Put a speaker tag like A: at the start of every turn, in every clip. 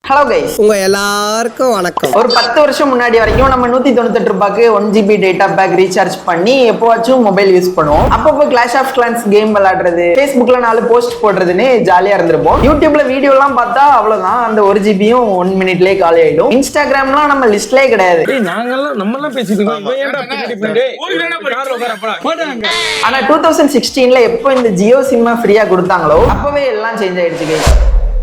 A: Hello guys,
B: உங்க எல்லாருக்கும் வணக்கம்.
A: ஒரு 10 வருஷம் முன்னாடி வரைக்கும் நம்ம 198 ரூபாய்க்கு 1 GB டேட்டா பேக் ரீசார்ஜ் பண்ணி எப்போவாச்சும் மொபைல் யூஸ் பண்ணுவோம். அப்பப்போ கிளாஷ் ஆஃப் கிளான்ஸ் கேம் விளையாடுறது, Facebookல 4 போஸ்ட் போடுறதுன்னு ஜாலியா இருந்திருப்போம். யூடியூப்ல வீடியோ எல்லாம் பார்த்தா அவ்வளவுதான், அந்த 1 GBயும் 1 மினிட்லயே காலி ஆயிடும். இன்ஸ்டாகிராம்லாம் நம்ம லிஸ்ட்லயே கிடையாது. ஆனா 2016ல எப்போ இந்த ஜியோ சிம்ம ஃப்ரீயா கொடுத்தாங்களோ அப்பவே எல்லாம் சேஞ்ச் ஆயிடுச்சு guys.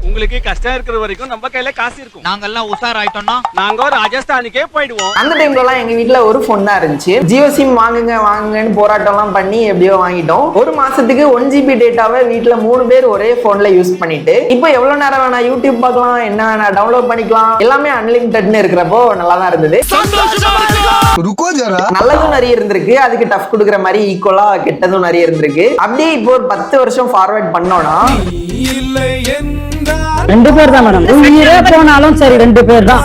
C: உங்களுக்கு கஷ்டம் இருக்கிற வரைக்கும் நம்ம கையில காசு இருக்கும்.
D: நாங்க எல்லாம் உஷார் ஆயிட்டோம்னா
C: நாங்க ராஜஸ்தானுக்கே போயிடுவோம்.
A: அந்த டைம்ல எல்லாம் எங்க வீட்ல ஒரு போன் தான் இருந்துச்சு. ஜியோ சிம் வாங்குங்கன்னு போராட்டம் எல்லாம் பண்ணி எப்படியோ வாங்கிட்டோம். ஒரு மாசத்துக்கு 1 GB டேட்டாவை வீட்ல 3 பேர் ஒரே போன்ல யூஸ் பண்ணிட்டு இப்போ எவ்வளவு நேரம் வேணா யூடியூப் பார்க்கலாம், என்ன வேணா டவுன்லோட் பண்ணிக்கலாம், எல்லாமே அன்லிமிட்டட்னு இருக்கிறப்போ நல்லா தான் இருந்தது. நல்லதும் நிறைய இருந்திருக்கு, அதுக்கு டஃப் கொடுக்குற மாதிரி ஈக்குவலா கெட்டதும் நிறைய இருந்திருக்கு. அப்படியே இப்போ ஒரு 10 வருஷம் ஃபார்வர்ட் பண்ணோம்னா
E: 2 பேர் தான் மேடம். உயிரே போனாலும் சரி 2 பேர் தான்.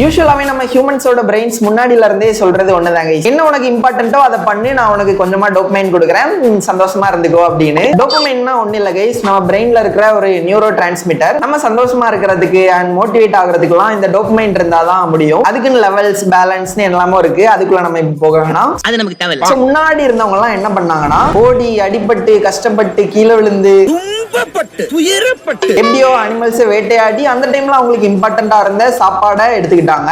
A: யூசுவலாவே நம்ம ஹியூமன்ஸோட பிரெயின்ஸ் முன்னாடில இருந்தே சொல்றது ஒண்ணுதாங்க, என்ன உனக்கு இம்பார்ட்டன்ட்டோ அதை பண்ணி நான் உனக்கு கொஞ்சமா டோபமைன் கொடுக்குறேன், சந்தோஷமா இருந்துக்கோ அப்படின்னு. டோபமைன்னா ஒண்ணு இல்ல கைஸ், நம்ம பிரெயின்ல இருக்கிற ஒரு நியூரோ டிரான்ஸ்மிட்டர். நம்ம சந்தோஷமா இருக்கிறதுக்கு அண்ட் மோட்டிவேட் ஆகுறதுக்குலாம் இந்த டோபமைன் இருந்தாதான் முடியும். அதுக்குன்னு லெவல்ஸ் பேலன்ஸ்னு எல்லாமே இருக்கு, அதுக்குள்ள நம்ம இப்ப போக வேணாம்,
D: அது நமக்கு தேவையில்லை.
A: முன்னாடி இருந்தவங்க எல்லாம் என்ன பண்ணாங்கன்னா ஓடி அடிபட்டு கஷ்டப்பட்டு கீழே விழுந்து எப்படியோ அனிமல்ஸ் வேட்டையாடி அந்த டைம்ல அவங்களுக்கு இம்பார்ட்டண்டா இருந்த சாப்பாடை எடுத்துக்கிட்டாங்க.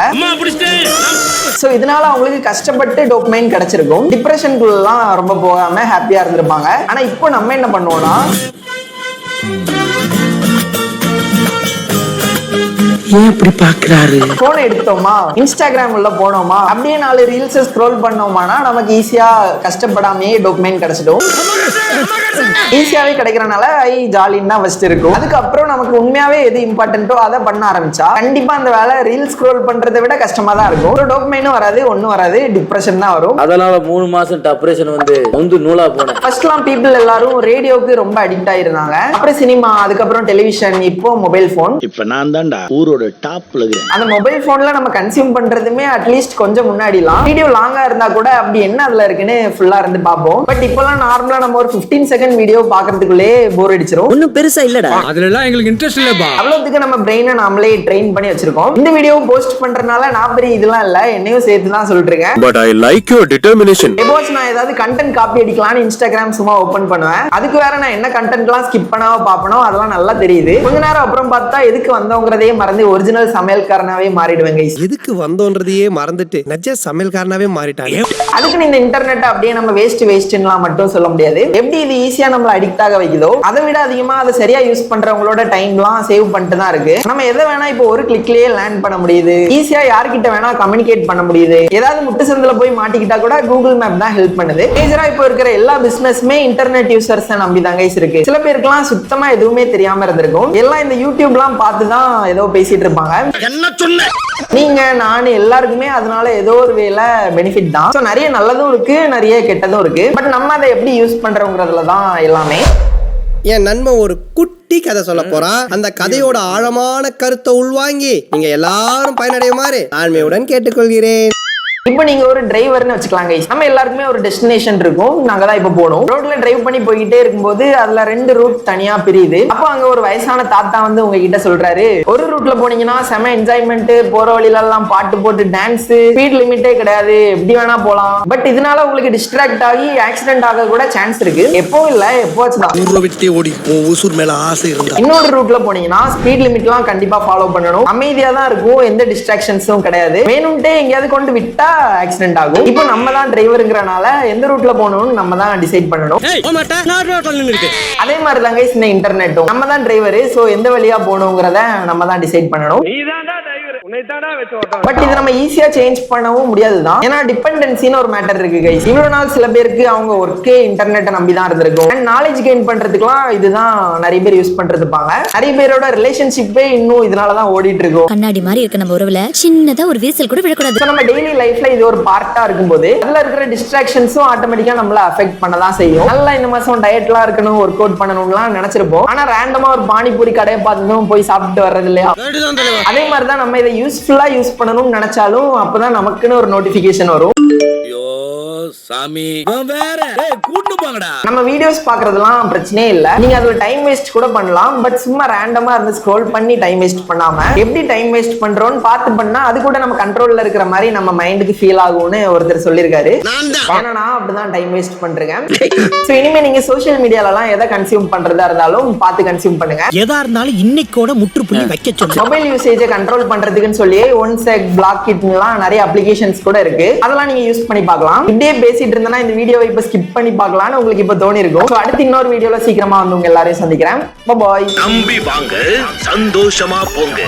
A: சோ இதனால அவங்களுக்கு கஷ்டப்பட்டு டோபமைன் கிடைச்சிருக்கும், டிப்ரெஷனுக்குள்ளலாம் ரொம்ப போகாம ஹாப்பியா இருந்திருப்பாங்க. ஆனா இப்போ நம்ம என்ன பண்ணுவோம்னா
B: ஏன் இப்படி பாக்குறாரு,
A: போன் எடுத்தோமா இன்ஸ்டாகிராம் உள்ள போனோமா அப்படியே 4 ரீல்ஸ் ஸ்க்ரோல் பண்ணோமானா நமக்கு ஈஸியா கஷ்டப்படாமே டோபமைன் கிடைச்சிடும். ஈஸியாவே கிடைக்கிறனால ஜாலின்னு தான் ஃபர்ஸ்ட் இருக்கும். அதுக்கப்புறம் நமக்கு உண்மையாவே எது இம்பார்ட்டன்ட்டோ அதை பண்ண ஆரம்பிச்சா கண்டிப்பா அந்த வேலை ரீல் ஸ்க்ரோல் பண்றதை விட கஷ்டமா தான் இருக்கும். ஒரு டோபமைனும் வராது, ஒன்னும் வராது, டிப்ரெஷன் தான் வரும்.
F: அதனால 3 மாசம் டிப்ரெஷன் வந்து நூலா போனேன்.
A: ஃபர்ஸ்ட்லாம் பீப்புள் எல்லாரும் ரேடியோக்கு ரொம்ப அடிக்ட் ஆயிருந்தாங்க, அப்புறம் சினிமா, அதுக்கப்புறம் டெலிவிஷன், இப்போ மொபைல் போன்.
F: இப்ப நான் தான்டா ஊரோட டாப்ல இருக்கேன்.
A: அந்த மொபைல் போன்ல நம்ம கன்சியூம் பண்றதுமே அட்லீஸ்ட் கொஞ்சம் முன்னாடிலாம் வீடியோ லாங்கா இருந்தா கூட அப்படி என்ன அதுல இருக்குன்னு ஃபுல்லா இருந்து பார்ப்போம். பட் இப்பெல்லாம் நார்மலா நம்ம ஒரு 15 செகண்ட் வீடியோ பாக்குறதுக்குள்ளே போர் அடிச்சிரும்.
B: ஒன்னும் பெருசா இல்லடா,
C: அதுல எல்லாம் எங்களுக்கு இன்ட்ரெஸ்ட் இல்லப்பா.
A: அவ்வளவுக்கு நம்ம பிரெயினை நாமளே ட்ரெயின் பண்ணி வச்சிருக்கோம். இந்த வீடியோ போஸ்ட் பண்றதுனால நான் பெரிய இதெல்லாம் இல்ல, என்னையும் சேர்த்து தான் சொல்லிட்டு இருக்கேன்.
G: But I like your determination.
A: எப்போச்சு நான் ஏதாவது கண்டென்ட் காப்பி அடிக்கலாம்னு இன்ஸ்டாகிராம் சும்மா ஓபன் பண்ணுவேன், அதுக்கு வேற நான் என்ன கண்டென்ட்லாம் ஸ்கிப் பண்ணாம பாப்பனோ அதெல்லாம் நல்லா தெரியுது. கொஞ்ச நேரம் அப்புறம் பார்த்தா எதுக்கு வந்தோங்கிறதையே மறந்து ஒரிஜினல் சமையல்காரனாவே மாறிடுவேங்க.
B: எதுக்கு வந்தோன்றதையே மறந்துட்டு நஜ சமையல்காரனாவே மாறிட்டாங்க.
A: அதுக்கு இந்த இன்டர்நெட் அப்படியே நம்ம வேஸ்ட்லாம் மட்டும் சொல்ல முடியாது. எப்படி இது ஈஸியா நம்மள அடிக்ட் ஆக வைக்குதோ அதை விட அதிகமா அதை சரியா யூஸ் பண்றவங்களோட டைம்லாம் சேவ் பண்ணிட்டு தான் இருக்கு. நம்ம எதை வேணா இப்போ ஒரு கிளிக்லயே லேண்ட் பண்ண முடியுது, ஈஸியா யார்கிட்ட வேணா கம்யூனிகேட் பண்ண முடியுது. ஏதாவது முட்டு சந்தில போய் மாட்டிக்கிட்டா கூட கூகுள் மேப் தான் ஹெல்ப் பண்ணுது. மேஜரா இப்போ இருக்கிற எல்லா பிசினஸ்மே இன்டர்நெட் யூசர்ஸ் நம்பி தாங்க இருக்கு. சில பேருக்குலாம் சுத்தமா எதுவுமே தெரியாம இருந்திருக்கும், எல்லாம் இந்த யூடியூப்லாம் பார்த்து தான் ஏதோ பேசிட்டு இருப்பாங்க.
F: என்ன சொன்ன
A: நீங்க நானு எல்லாருக்குமே அதனால ஏதோ ஒரு வேலை பெனிஃபிட் தான். நிறைய நல்லதும் இருக்கு, நிறைய கெட்டதும் இருக்கு. பட் நம்ம அதை எப்படி யூஸ் பண்றோங்கிறதுல தான் எல்லாமே.
B: என் நண்பன் ஒரு குட்டி கதை சொல்ல போறான். அந்த கதையோட ஆழமான கருத்தை உள்வாங்கி நீங்க எல்லாரும் பயனடையுமாறு தாழ்மையுடன் கேட்டுக்கொள்கிறேன்.
A: இப்போ நீங்க ஒரு டிரைவர்னு வச்சுக்கலாங்க. நம்ம எல்லாருக்குமே ஒரு டெஸ்டினேஷன் இருக்கும், நாங்க தான் இப்போ போகணும். ரோட்ல டிரைவ் பண்ணி போய்கிட்டே இருக்கும்போது அதுல 2 ரூட் தனியா பிரியுது. அப்போ அங்க ஒரு வயசான தாத்தா வந்து உங்ககிட்ட சொல்றாரு, ஒரு ரூட்ல போனீங்கன்னா செம என்ஜாய்மெண்ட், போற வழியில எல்லாம் பாட்டு போட்டு டான்ஸ், ஸ்பீட் லிமிட்டே கிடையாது, எப்படி வேணா போலாம். பட் இதனால உங்களுக்கு டிஸ்ட்ராக்ட் ஆகி ஆக்சிடென்ட் ஆக கூட சான்ஸ் இருக்கு. எப்போ இல்ல எப்போச்சுதான். இன்னொரு ரூட்ல போனீங்கன்னா ஸ்பீட் லிமிட்லாம் கண்டிப்பா ஃபாலோ பண்ணணும், அமைதியா தான் இருக்கும், எந்த டிஸ்ட்ராக்ஷன்ஸும் கிடையாது. வேணும்ட்டே எங்கேயாவது கொண்டு விட்டா ஆக்சிடென்ட் ஆகும். இப்போ நம்ம தான் டிரைவர்ங்கறனால எந்த ரூட்ல போகணும்னு நம்ம தான் டிசைட் பண்ணணும். அதே மாதிரி தாங்க இந்த இன்டர்நெட்டும் நம்ம தான் டிரைவர், சோ எந்த வழியா போகணுங்கிறத நம்ம தான் டிசைட் பண்ணணும். பட் இது நம்ம ஈஸியா சேஞ்ச் பண்ணவும் முடியாதுதான், ஏன்னா டிபெண்டன்சின்னு ஒரு மேட்டர் இருக்கு கைஸ். இவ்வளவு நாள் சில பேருக்கு அவங்க ஒர்க்கே இன்டர்நெட்டை நம்பி தான் இருந்திருக்கும். அண்ட் நாலேஜ் கெயின் பண்றதுக்குலாம் இதுதான் நிறைய பேர் யூஸ் பண்றதுப்பாங்க. நிறைய பேரோட ரிலேஷன்ஷிப்பே இன்னும் இதனாலதான் ஓடிட்டு இருக்கும்.
H: கண்ணாடி மாதிரி இருக்க நம்ம உறவுல சின்னதா ஒரு விரிசல் கூட விழக்கூடாது.
A: நம்ம டெய்லி லைஃப்ல இது ஒரு பார்ட்டா இருக்கும்போது அதுல இருக்கிற டிஸ்ட்ராக்ஷன்ஸும் ஆட்டோமேட்டிக்கா நம்மள அஃபெக்ட் பண்ணதான் செய்யும். நல்லா இந்த மாசம் டயட்லாம் இருக்கணும், ஒர்க் அவுட் பண்ணணும்லாம் நினைச்சிருப்போம். ஆனா ரேண்டமா ஒரு பானிபூரி கடையை பார்த்ததும் போய் சாப்பிட்டு வர்றது இல்லையா? அதே மாதிரிதான் நம்ம இதை யூஸ்ஃபுல்லா யூஸ் பண்ணணும்னு நினைச்சாலும் அப்பதான் நமக்குன்னு ஒரு நோட்டிபிகேஷன் வரும்.
F: ஐயோ சாமி வேற கூட்டு போங்கடா.
A: நம்ம வீடியோஸ் பாக்குறதுலாம் பிரச்சனையே இல்ல, நீங்க அதுல டைம் வேஸ்ட் கூட பண்ணலாம். பட் சும்மா ரேண்டமா இருந்து ஸ்க்ரோல் பண்ணி டைம் வேஸ்ட் பண்ணாம எப்படி டைம் வேஸ்ட் பண்றோம்னு பார்த்து பண்ணா அது கூட நம்ம கண்ட்ரோல்ல இருக்கிற மாதிரி நம்ம மைண்டுக்கு ஃபீல் ஆகும்னு ஒருத்தர் சொல்லியிருக்காரு. ஏன்னா நான் அப்படிதான் டைம் வேஸ்ட் பண்றேன். சோ இனிமே நீங்க சோஷியல் மீடியாலலாம் எதை கன்சியூம் பண்றதா இருந்தாலும் பார்த்து கன்சியூம் பண்ணுங்க.
D: எதா இருந்தாலும் இன்னைக்கோட முற்றுப்புள்ளி வைக்க சொல்லு.
A: மொபைல் யூசேஜை கண்ட்ரோல் பண்றதுக்குன்னு சொல்லி ஒன் செக் பிளாக் இட்லாம் நிறைய அப்ளிகேஷன்ஸ் கூட இருக்கு, அதெல்லாம் நீங்க யூஸ் பண்ணி பார்க்கலாம். இப்படியே பேசிட்டு இருந்தேன்னா இந்த வீடியோவை இப்ப ஸ்கிப் பண்ணி பார்க்கலாம்னு உங்களுக்கு இப்ப தோணி இருக்கும். அடுத்து இன்னொரு வீடியோல சீக்கிரமா வந்து உங்க எல்லாரையும் சந்திக்கிறேன். பாய்.
F: நம்பி வாங்க, சந்தோஷமா போங்க.